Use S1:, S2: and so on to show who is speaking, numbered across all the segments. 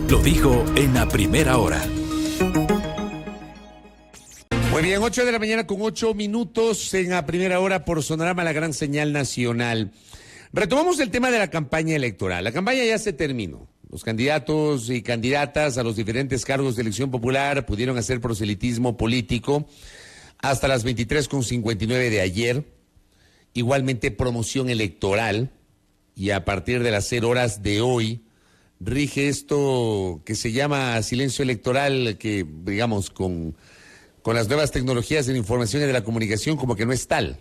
S1: lo dijo en la primera hora.
S2: Muy bien, 8 de la mañana con 8 minutos en la primera hora por Sonorama, la gran señal nacional. Retomamos el tema de la campaña electoral. La campaña ya se terminó. Los candidatos y candidatas a los diferentes cargos de elección popular pudieron hacer proselitismo político hasta las 23:59 de ayer. Igualmente promoción electoral, y a partir de las 0 horas de hoy rige esto que se llama silencio electoral, que digamos con las nuevas tecnologías de la información y de la comunicación como que no es tal,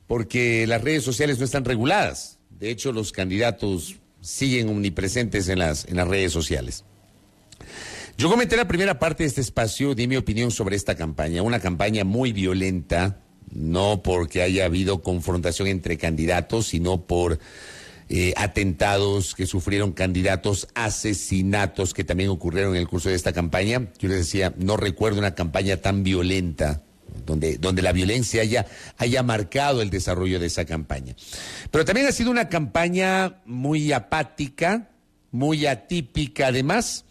S2: porque las redes sociales no están reguladas. De hecho, los candidatos siguen omnipresentes en las redes sociales. Yo comenté la primera parte de este espacio, di mi opinión sobre esta campaña, una campaña muy violenta, no porque haya habido confrontación entre candidatos, sino por atentados que sufrieron candidatos, asesinatos que también ocurrieron en el curso de esta campaña. Yo les decía, no recuerdo una campaña tan violenta, donde la violencia haya marcado el desarrollo de esa campaña. Pero también ha sido una campaña muy apática, muy atípica además,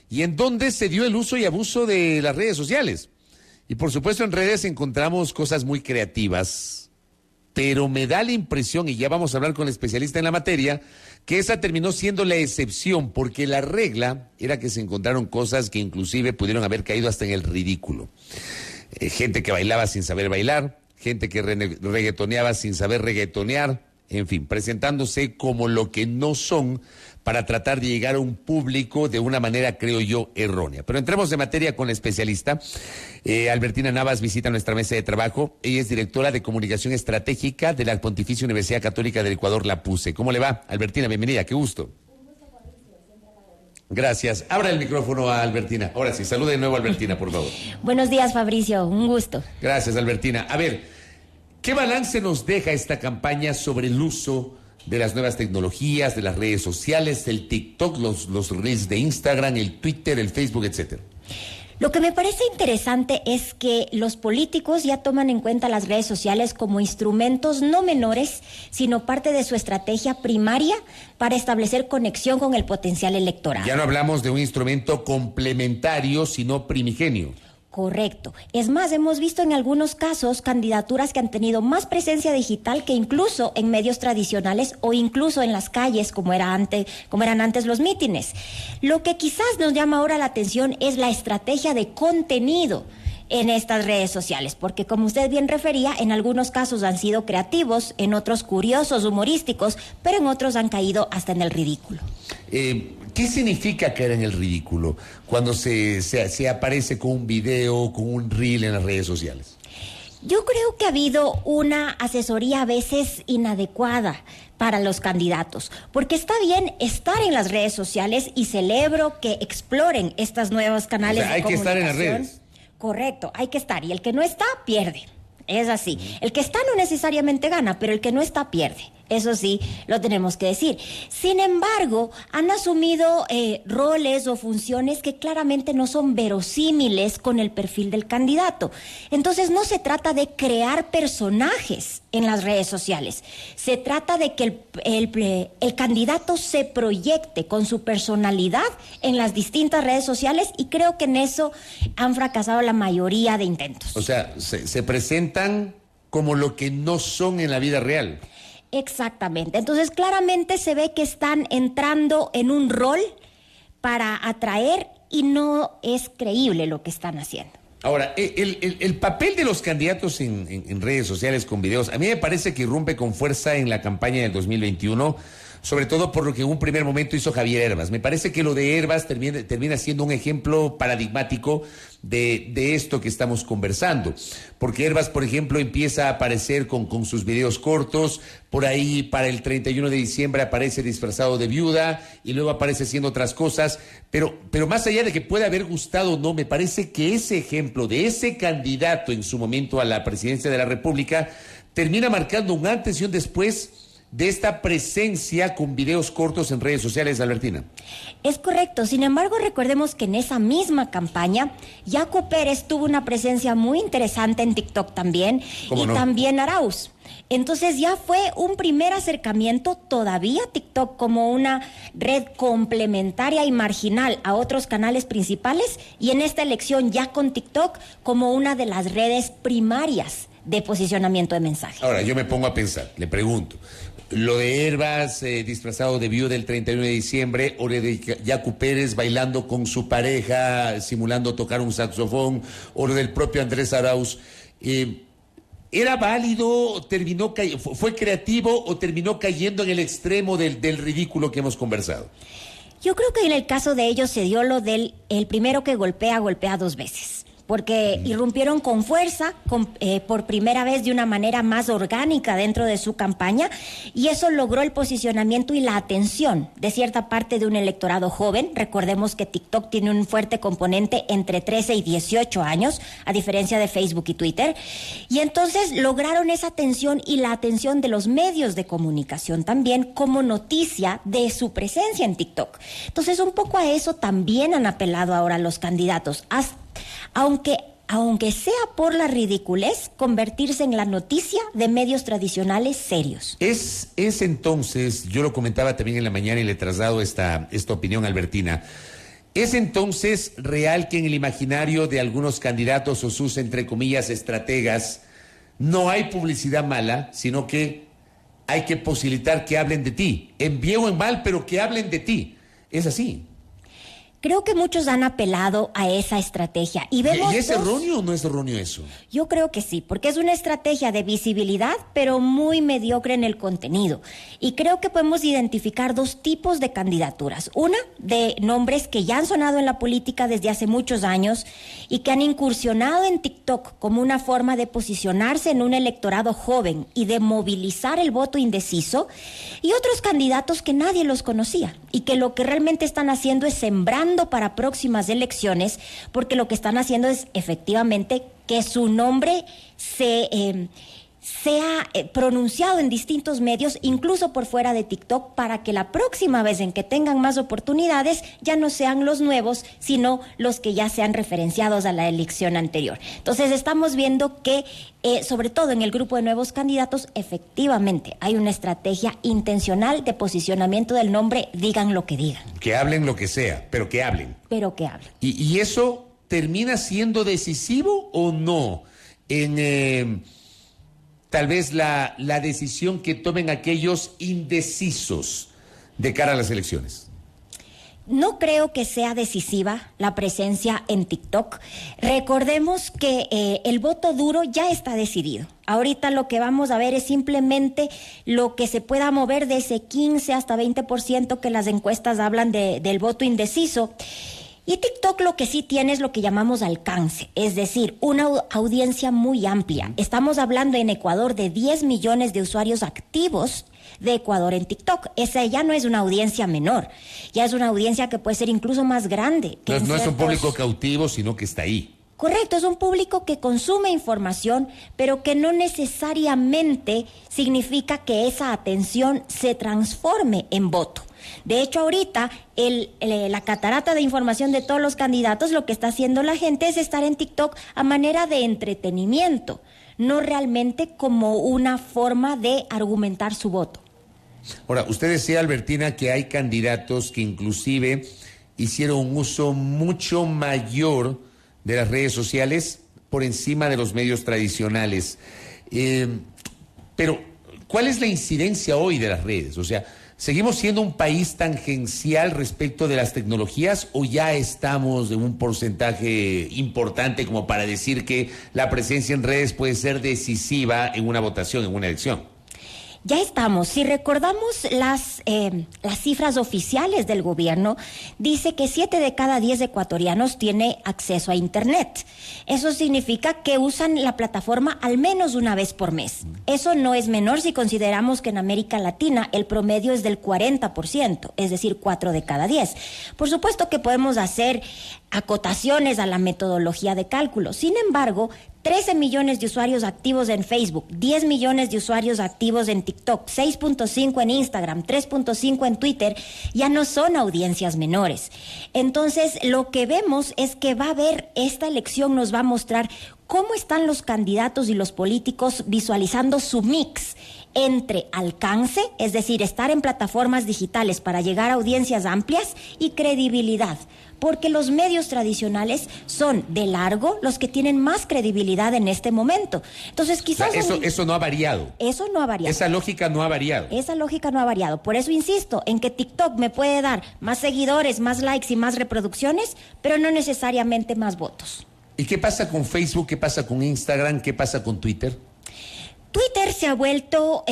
S2: y en donde se dio el uso y abuso de las redes sociales. Y por supuesto en redes encontramos cosas muy creativas, pero me da la impresión, y ya vamos a hablar con el especialista en la materia, que esa terminó siendo la excepción, porque la regla era que se encontraron cosas que inclusive pudieron haber caído hasta en el ridículo. Gente que bailaba sin saber bailar, gente que reggaetoneaba sin saber reggaetonear, en fin, presentándose como lo que no son para tratar de llegar a un público de una manera, creo yo, errónea. Pero entremos en materia con la especialista. Albertina Navas visita nuestra mesa de trabajo. Ella es directora de Comunicación Estratégica de la Pontificia Universidad Católica del Ecuador, la PUCE. ¿Cómo le va, Albertina? Bienvenida, qué gusto. Gracias. Abra el micrófono a Albertina. Ahora sí, salude de nuevo a Albertina, por favor.
S3: Buenos días, Fabricio. Un gusto.
S2: Gracias, Albertina. A ver, ¿qué balance nos deja esta campaña sobre el uso de las nuevas tecnologías, de las redes sociales, el TikTok, los reels de Instagram, el Twitter, el Facebook, etcétera?
S3: Lo que me parece interesante es que los políticos ya toman en cuenta las redes sociales como instrumentos no menores, sino parte de su estrategia primaria para establecer conexión con el potencial electoral.
S2: Ya no hablamos de un instrumento complementario, sino primigenio.
S3: Correcto. Es más, hemos visto en algunos casos candidaturas que han tenido más presencia digital que incluso en medios tradicionales o incluso en las calles, como eran antes los mítines. Lo que quizás nos llama ahora la atención es la estrategia de contenido en estas redes sociales, porque como usted bien refería, en algunos casos han sido creativos, en otros curiosos, humorísticos, pero en otros han caído hasta en el ridículo.
S2: ¿Qué significa caer en el ridículo cuando se aparece con un video, con un reel en las redes sociales?
S3: Yo creo que ha habido una asesoría a veces inadecuada para los candidatos, porque está bien estar en las redes sociales y celebro que exploren estos nuevos canales de comunicación.
S2: Hay que estar en las redes.
S3: Correcto, hay que estar, y el que no está, pierde. Es así. El que está no necesariamente gana, pero el que no está, pierde. Eso sí, lo tenemos que decir. Sin embargo, han asumido roles o funciones que claramente no son verosímiles con el perfil del candidato. Entonces, no se trata de crear personajes en las redes sociales. Se trata de que el candidato se proyecte con su personalidad en las distintas redes sociales, y creo que en eso han fracasado la mayoría de intentos.
S2: O sea, se presentan como lo que no son en la vida real.
S3: Exactamente. Entonces, claramente se ve que están entrando en un rol para atraer y no es creíble lo que están haciendo.
S2: Ahora, el papel de los candidatos en redes sociales con videos, a mí me parece que irrumpe con fuerza en la campaña del 2021, sobre todo por lo que en un primer momento hizo Javier Hervas. Me parece que lo de Hervas termina siendo un ejemplo paradigmático de esto que estamos conversando. Porque Hervas, por ejemplo, empieza a aparecer con sus videos cortos, por ahí para el 31 de diciembre aparece disfrazado de viuda y luego aparece haciendo otras cosas, pero más allá de que pueda haber gustado o no, me parece que ese ejemplo de ese candidato en su momento a la presidencia de la República termina marcando un antes y un después de esta presencia con videos cortos en redes sociales, Albertina.
S3: Es correcto. Sin embargo, recordemos que en esa misma campaña, Yaco Pérez tuvo una presencia muy interesante en TikTok también, y también Arauz. Entonces ya fue un primer acercamiento todavía TikTok como una red complementaria y marginal a otros canales principales, y en esta elección ya con TikTok como una de las redes primarias de posicionamiento de mensajes.
S2: Ahora, yo me pongo a pensar, le pregunto, lo de Herbas disfrazado de viuda del 31 de diciembre, o de Yacu Pérez bailando con su pareja, simulando tocar un saxofón, o lo del propio Andrés Arauz, ¿era válido, fue creativo o terminó cayendo en el extremo del ridículo que hemos conversado?
S3: Yo creo que en el caso de ellos se dio lo del el primero que golpea dos veces. Porque irrumpieron con fuerza, por primera vez de una manera más orgánica dentro de su campaña, y eso logró el posicionamiento y la atención de cierta parte de un electorado joven. Recordemos que TikTok tiene un fuerte componente entre 13 y 18 años, a diferencia de Facebook y Twitter, y entonces lograron esa atención y la atención de los medios de comunicación también como noticia de su presencia en TikTok. Entonces un poco a eso también han apelado ahora los candidatos, aunque sea por la ridiculez, convertirse en la noticia de medios tradicionales serios.
S2: Es entonces, yo lo comentaba también en la mañana y le traslado esta opinión a Albertina, ¿es entonces real que en el imaginario de algunos candidatos o sus, entre comillas, estrategas, no hay publicidad mala, sino que hay que posibilitar que hablen de ti, en bien o en mal, pero que hablen de ti? ¿Es así?
S3: Creo que muchos han apelado a esa estrategia. ¿Y
S2: es erróneo o no es erróneo eso?
S3: Yo creo que sí, porque es una estrategia de visibilidad, pero muy mediocre en el contenido. Y creo que podemos identificar dos tipos de candidaturas. Una, de nombres que ya han sonado en la política desde hace muchos años y que han incursionado en TikTok como una forma de posicionarse en un electorado joven y de movilizar el voto indeciso. Y otros candidatos que nadie los conocía y que lo que realmente están haciendo es sembrando para próximas elecciones, porque lo que están haciendo es efectivamente que su nombre sea pronunciado en distintos medios, incluso por fuera de TikTok, para que la próxima vez en que tengan más oportunidades ya no sean los nuevos, sino los que ya sean referenciados a la elección anterior. Entonces estamos viendo que, sobre todo en el grupo de nuevos candidatos, efectivamente hay una estrategia intencional de posicionamiento del nombre, digan lo que digan.
S2: Que hablen lo que sea, pero que hablen.
S3: Pero que hablen.
S2: ¿Y eso termina siendo decisivo o no en tal vez la decisión que tomen aquellos indecisos de cara a las elecciones?
S3: No creo que sea decisiva la presencia en TikTok. Recordemos que el voto duro ya está decidido. Ahorita lo que vamos a ver es simplemente lo que se pueda mover de ese 15 hasta 20% que las encuestas hablan del voto indeciso. Y TikTok lo que sí tiene es lo que llamamos alcance, es decir, una audiencia muy amplia. Estamos hablando en Ecuador de 10 millones de usuarios activos de Ecuador en TikTok. Esa ya no es una audiencia menor, ya es una audiencia que puede ser incluso más grande.
S2: No es un público cautivo, sino que está ahí.
S3: Correcto, es un público que consume información, pero que no necesariamente significa que esa atención se transforme en voto. De hecho, ahorita la catarata de información de todos los candidatos, lo que está haciendo la gente es estar en TikTok a manera de entretenimiento, no realmente como una forma de argumentar su voto.
S2: Ahora, usted decía, Albertina, que hay candidatos que inclusive hicieron un uso mucho mayor de las redes sociales por encima de los medios tradicionales. Pero, ¿cuál es la incidencia hoy de las redes? O sea, ¿seguimos siendo un país tangencial respecto de las tecnologías o ya estamos en un porcentaje importante como para decir que la presencia en redes puede ser decisiva en una votación, en una elección?
S3: Ya estamos. Si recordamos las cifras oficiales del gobierno, dice que 7 de cada 10 ecuatorianos tiene acceso a Internet. Eso significa que usan la plataforma al menos una vez por mes. Eso no es menor si consideramos que en América Latina el promedio es del 40%, es decir, 4 de cada 10. Por supuesto que podemos hacer acotaciones a la metodología de cálculo. Sin embargo, 13 millones de usuarios activos en Facebook, 10 millones de usuarios activos en TikTok, 6.5 en Instagram, 3.5 en Twitter, ya no son audiencias menores. Entonces, lo que vemos es que va a haber, esta elección nos va a mostrar cómo están los candidatos y los políticos visualizando su mix entre alcance, es decir, estar en plataformas digitales para llegar a audiencias amplias, y credibilidad, porque los medios tradicionales son de largo los que tienen más credibilidad en este momento. Entonces, quizás...
S2: Eso no ha variado.
S3: Eso no ha variado.
S2: Esa lógica no ha variado.
S3: Esa lógica no ha variado. Por eso insisto en que TikTok me puede dar más seguidores, más likes y más reproducciones, pero no necesariamente más votos.
S2: ¿Y qué pasa con Facebook? ¿Qué pasa con Instagram? ¿Qué pasa con Twitter?
S3: Twitter se ha vuelto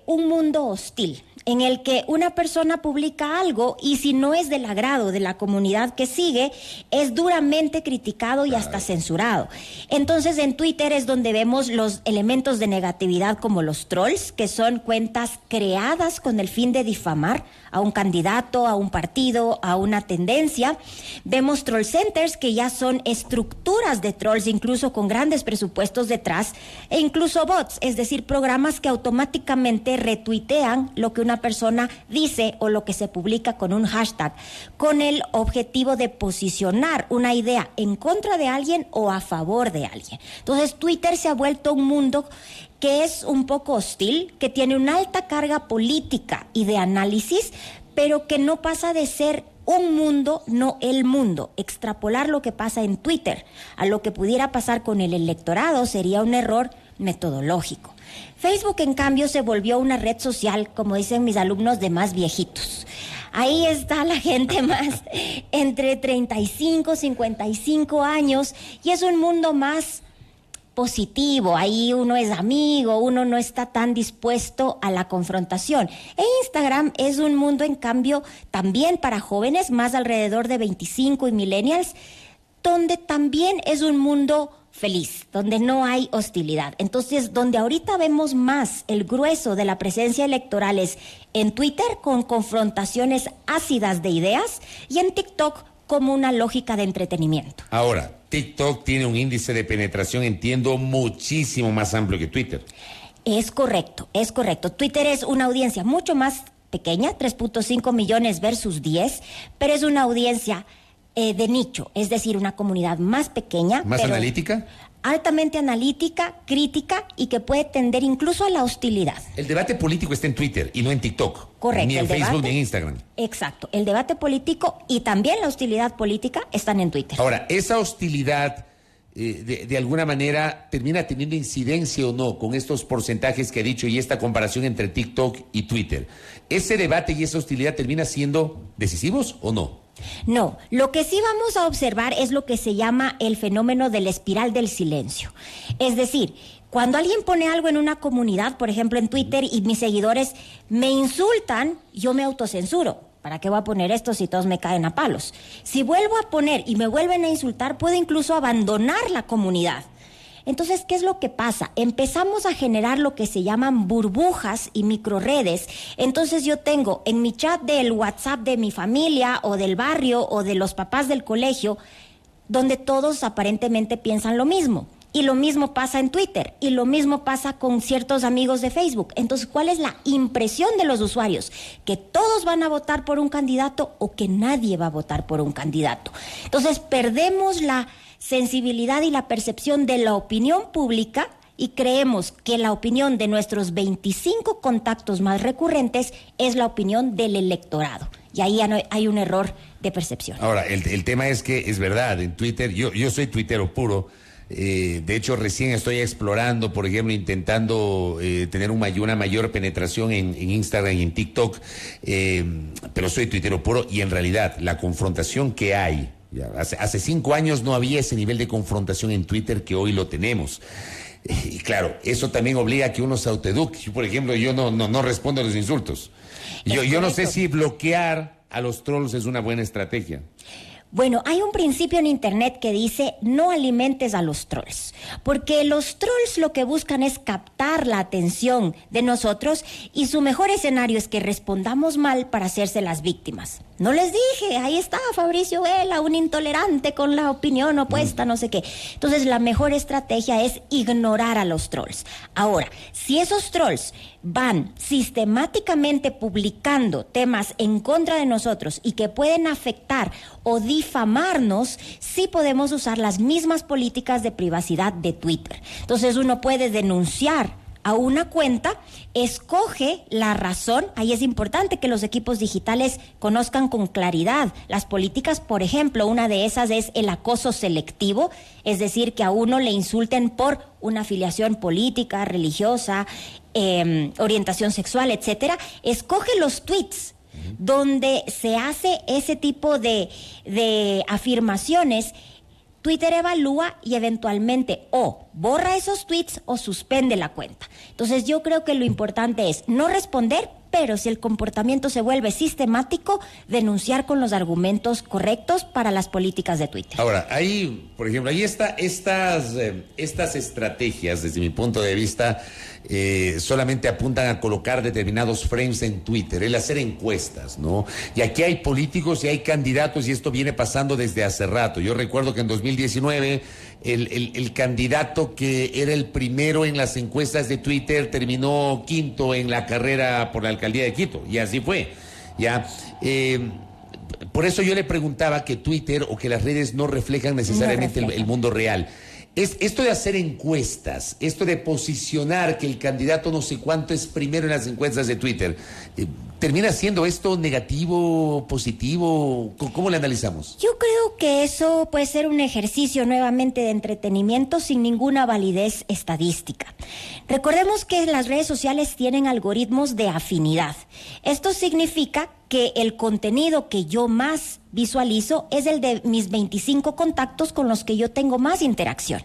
S3: un mundo hostil, en el que una persona publica algo y si no es del agrado de la comunidad que sigue, es duramente criticado y hasta censurado. Entonces, en Twitter es donde vemos los elementos de negatividad como los trolls, que son cuentas creadas con el fin de difamar a un candidato, a un partido, a una tendencia. Vemos troll centers, que ya son estructuras de trolls, incluso con grandes presupuestos detrás, e incluso bots, es decir, programas que automáticamente retuitean lo que una persona dice o lo que se publica con un hashtag, con el objetivo de posicionar una idea en contra de alguien o a favor de alguien. Entonces, Twitter se ha vuelto un mundo que es un poco hostil, que tiene una alta carga política y de análisis, pero que no pasa de ser un mundo, no el mundo. Extrapolar lo que pasa en Twitter a lo que pudiera pasar con el electorado sería un error metodológico. Facebook, en cambio, se volvió una red social, como dicen mis alumnos, de más viejitos. Ahí está la gente más entre 35, 55 años, y es un mundo más positivo. Ahí uno es amigo, uno no está tan dispuesto a la confrontación. E Instagram es un mundo, en cambio, también para jóvenes, más alrededor de 25 y millennials, donde también es un mundo feliz, donde no hay hostilidad. Entonces, donde ahorita vemos más el grueso de la presencia electoral es en Twitter, con confrontaciones ácidas de ideas, y en TikTok como una lógica de entretenimiento.
S2: Ahora, TikTok tiene un índice de penetración, entiendo, muchísimo más amplio que Twitter.
S3: Es correcto, es correcto. Twitter es una audiencia mucho más pequeña, 3.5 millones versus 10, pero es una audiencia de nicho, es decir, una comunidad más pequeña.
S2: ¿Más analítica?
S3: Altamente analítica, crítica, y que puede tender incluso a la hostilidad.
S2: El debate político está en Twitter y no en TikTok.
S3: Correcto.
S2: Ni en Facebook ni en Instagram.
S3: Exacto. El debate político y también la hostilidad política están en Twitter.
S2: Ahora, esa hostilidad de alguna manera termina teniendo incidencia o no con estos porcentajes que he dicho y esta comparación entre TikTok y Twitter. ¿Ese debate y esa hostilidad termina siendo decisivos o no?
S3: No, lo que sí vamos a observar es lo que se llama el fenómeno de la espiral del silencio. Es decir, cuando alguien pone algo en una comunidad, por ejemplo en Twitter, y mis seguidores me insultan, yo me autocensuro. ¿Para qué voy a poner esto si todos me caen a palos? Si vuelvo a poner y me vuelven a insultar, puedo incluso abandonar la comunidad. Entonces, ¿qué es lo que pasa? Empezamos a generar lo que se llaman burbujas y microredes. Entonces, yo tengo en mi chat del WhatsApp de mi familia o del barrio o de los papás del colegio, donde todos aparentemente piensan lo mismo. Y lo mismo pasa en Twitter, y lo mismo pasa con ciertos amigos de Facebook. Entonces, ¿cuál es la impresión de los usuarios? ¿Que todos van a votar por un candidato o que nadie va a votar por un candidato? Entonces, perdemos la sensibilidad y la percepción de la opinión pública y creemos que la opinión de nuestros 25 contactos más recurrentes es la opinión del electorado. Y ahí ya no hay un error de percepción.
S2: Ahora, el tema es que es verdad, en Twitter, yo soy tuitero puro. De hecho, recién estoy explorando, por ejemplo, intentando tener una mayor penetración en Instagram y en TikTok, pero soy tuitero puro y en realidad la confrontación que hay, hace 5 años no había ese nivel de confrontación en Twitter que hoy lo tenemos. Y claro, eso también obliga a que uno se autoeduque. Yo, por ejemplo, yo no respondo a los insultos. Yo no sé si bloquear a los trolls es una buena estrategia.
S3: Bueno, hay un principio en Internet que dice no alimentes a los trolls, porque los trolls lo que buscan es captar la atención de nosotros y su mejor escenario es que respondamos mal para hacerse las víctimas. No les dije, ahí está Fabricio Vela, un intolerante con la opinión opuesta, no sé qué. Entonces la mejor estrategia es ignorar a los trolls. Ahora, si esos trolls van sistemáticamente publicando temas en contra de nosotros y que pueden afectar o difamarnos, sí podemos usar las mismas políticas de privacidad de Twitter. Entonces uno puede denunciar a una cuenta, escoge la razón. Ahí es importante que los equipos digitales conozcan con claridad las políticas. Por ejemplo, una de esas es el acoso selectivo, es decir, que a uno le insulten por una afiliación política, religiosa, orientación sexual, etcétera. Escoge los tweets donde se hace ese tipo de afirmaciones. Twitter evalúa y eventualmente o borra esos tweets o suspende la cuenta. Entonces yo creo que lo importante es no responder, pero si el comportamiento se vuelve sistemático, denunciar con los argumentos correctos para las políticas de Twitter.
S2: Ahora, ahí, por ejemplo, ahí está estas estrategias, desde mi punto de vista, solamente apuntan a colocar determinados frames en Twitter, el hacer encuestas, ¿no? Y aquí hay políticos y hay candidatos y esto viene pasando desde hace rato. Yo recuerdo que en 2019 el candidato que era el primero en las encuestas de Twitter terminó quinto en la carrera por la alcaldía de Quito, y así fue, ¿ya? Por eso yo le preguntaba que Twitter o que las redes no reflejan necesariamente el mundo real. Es esto de hacer encuestas, esto de posicionar que el candidato no sé cuánto es primero en las encuestas de Twitter, ¿termina siendo esto negativo, positivo? ¿Cómo le analizamos?
S3: Yo creo que eso puede ser un ejercicio nuevamente de entretenimiento sin ninguna validez estadística. Recordemos que las redes sociales tienen algoritmos de afinidad. Esto significa que el contenido que yo más visualizo es el de mis 25 contactos con los que yo tengo más interacción.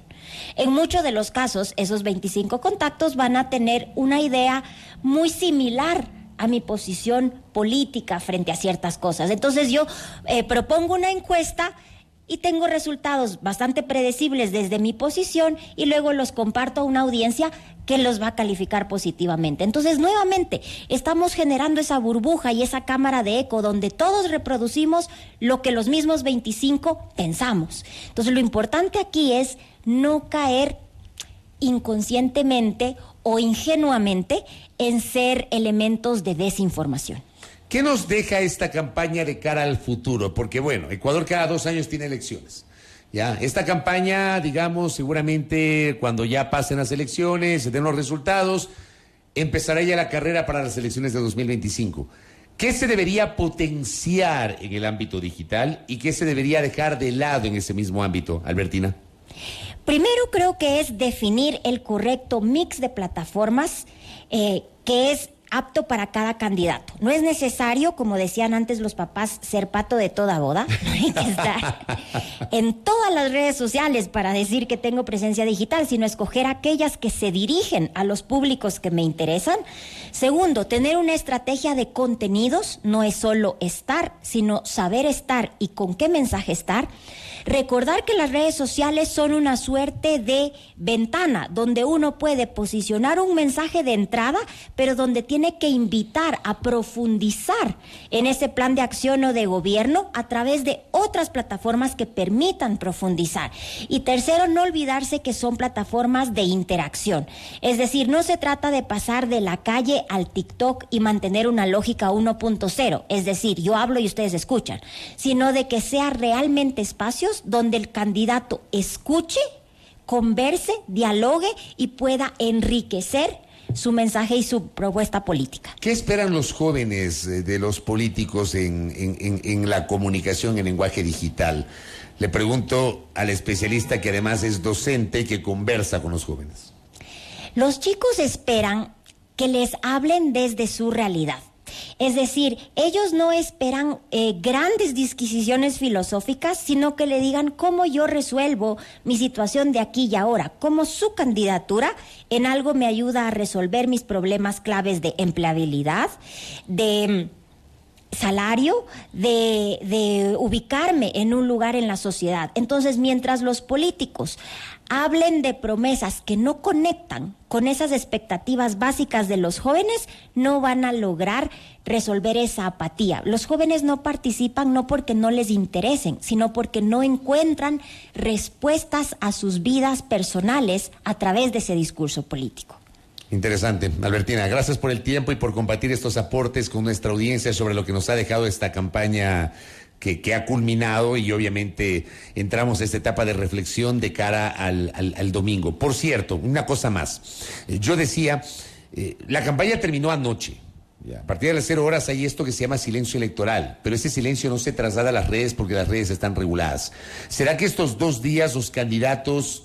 S3: En muchos de los casos, esos 25 contactos van a tener una idea muy similar a mi posición política frente a ciertas cosas. Entonces yo propongo una encuesta y tengo resultados bastante predecibles desde mi posición y luego los comparto a una audiencia que los va a calificar positivamente. Entonces, nuevamente, estamos generando esa burbuja y esa cámara de eco donde todos reproducimos lo que los mismos 25 pensamos. Entonces, lo importante aquí es no caer inconscientemente o ingenuamente en ser elementos de desinformación.
S2: ¿Qué nos deja esta campaña de cara al futuro? Porque, bueno, Ecuador cada 2 años tiene elecciones. Ya, esta campaña, digamos, seguramente cuando ya pasen las elecciones, se den los resultados, empezará ya la carrera para las elecciones de 2025. ¿Qué se debería potenciar en el ámbito digital y qué se debería dejar de lado en ese mismo ámbito, Albertina?
S3: Primero creo que es definir el correcto mix de plataformas que es apto para cada candidato. No es necesario, como decían antes los papás, ser pato de toda boda. No hay que estar en todas las redes sociales para decir que tengo presencia digital, sino escoger aquellas que se dirigen a los públicos que me interesan. Segundo, tener una estrategia de contenidos. No es solo estar, sino saber estar y con qué mensaje estar. Recordar que las redes sociales son una suerte de ventana donde uno puede posicionar un mensaje de entrada, pero donde tiene que invitar a profundizar en ese plan de acción o de gobierno a través de otras plataformas que permitan profundizar. Y tercero, no olvidarse que son plataformas de interacción. Es decir, no se trata de pasar de la calle al TikTok y mantener una lógica 1.0, es decir, yo hablo y ustedes escuchan, sino de que sea realmente espacios donde el candidato escuche, converse, dialogue y pueda enriquecer su mensaje y su propuesta política.
S2: ¿Qué esperan los jóvenes de los políticos en la comunicación en lenguaje digital? Le pregunto al especialista que además es docente y que conversa con los jóvenes.
S3: Los chicos esperan que les hablen desde su realidad. Es decir, ellos no esperan grandes disquisiciones filosóficas, sino que le digan cómo yo resuelvo mi situación de aquí y ahora, cómo su candidatura en algo me ayuda a resolver mis problemas claves de empleabilidad, de salario, de ubicarme en un lugar en la sociedad. Entonces, mientras los políticos hablen de promesas que no conectan con esas expectativas básicas de los jóvenes, no van a lograr resolver esa apatía. Los jóvenes no participan no porque no les interesen, sino porque no encuentran respuestas a sus vidas personales a través de ese discurso político.
S2: Interesante. Albertina, gracias por el tiempo y por compartir estos aportes con nuestra audiencia sobre lo que nos ha dejado esta campaña que ha culminado, y obviamente entramos a esta etapa de reflexión de cara al domingo. Por cierto, una cosa más. Yo decía, la campaña terminó anoche. A partir de las 0 horas hay esto que se llama silencio electoral, pero ese silencio no se traslada a las redes porque las redes están reguladas. ¿Será que estos 2 días los candidatos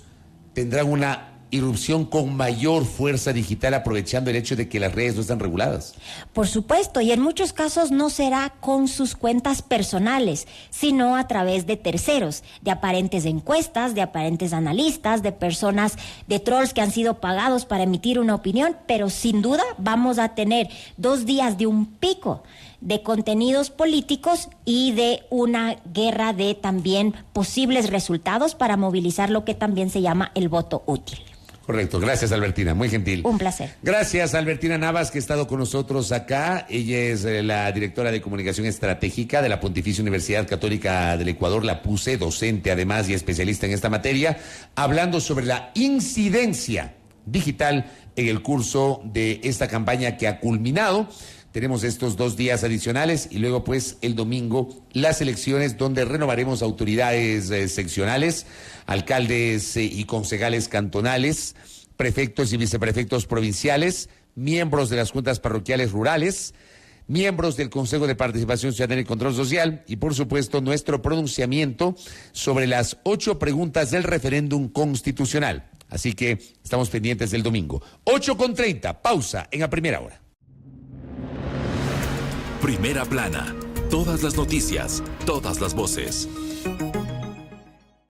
S2: tendrán una irrupción con mayor fuerza digital aprovechando el hecho de que las redes no están reguladas?
S3: Por supuesto, y en muchos casos no será con sus cuentas personales, sino a través de terceros, de aparentes encuestas, de aparentes analistas, de personas, de trolls que han sido pagados para emitir una opinión, pero sin duda vamos a tener 2 días de un pico de contenidos políticos y de una guerra de también posibles resultados para movilizar lo que también se llama el voto útil.
S2: Correcto, gracias Albertina, muy gentil.
S3: Un placer.
S2: Gracias Albertina Navas, que ha estado con nosotros acá. Ella es la directora de Comunicación Estratégica de la Pontificia Universidad Católica del Ecuador, la PUCE, docente además y especialista en esta materia, hablando sobre la incidencia digital en el curso de esta campaña que ha culminado. Tenemos estos 2 días adicionales y luego pues el domingo las elecciones donde renovaremos autoridades seccionales, alcaldes y concejales cantonales, prefectos y viceprefectos provinciales, miembros de las juntas parroquiales rurales, miembros del Consejo de Participación Ciudadana y Control Social y por supuesto nuestro pronunciamiento sobre las 8 preguntas del referéndum constitucional. Así que estamos pendientes del domingo. 8:30, pausa en A Primera Hora.
S1: Primera Plana. Todas las noticias, todas las voces.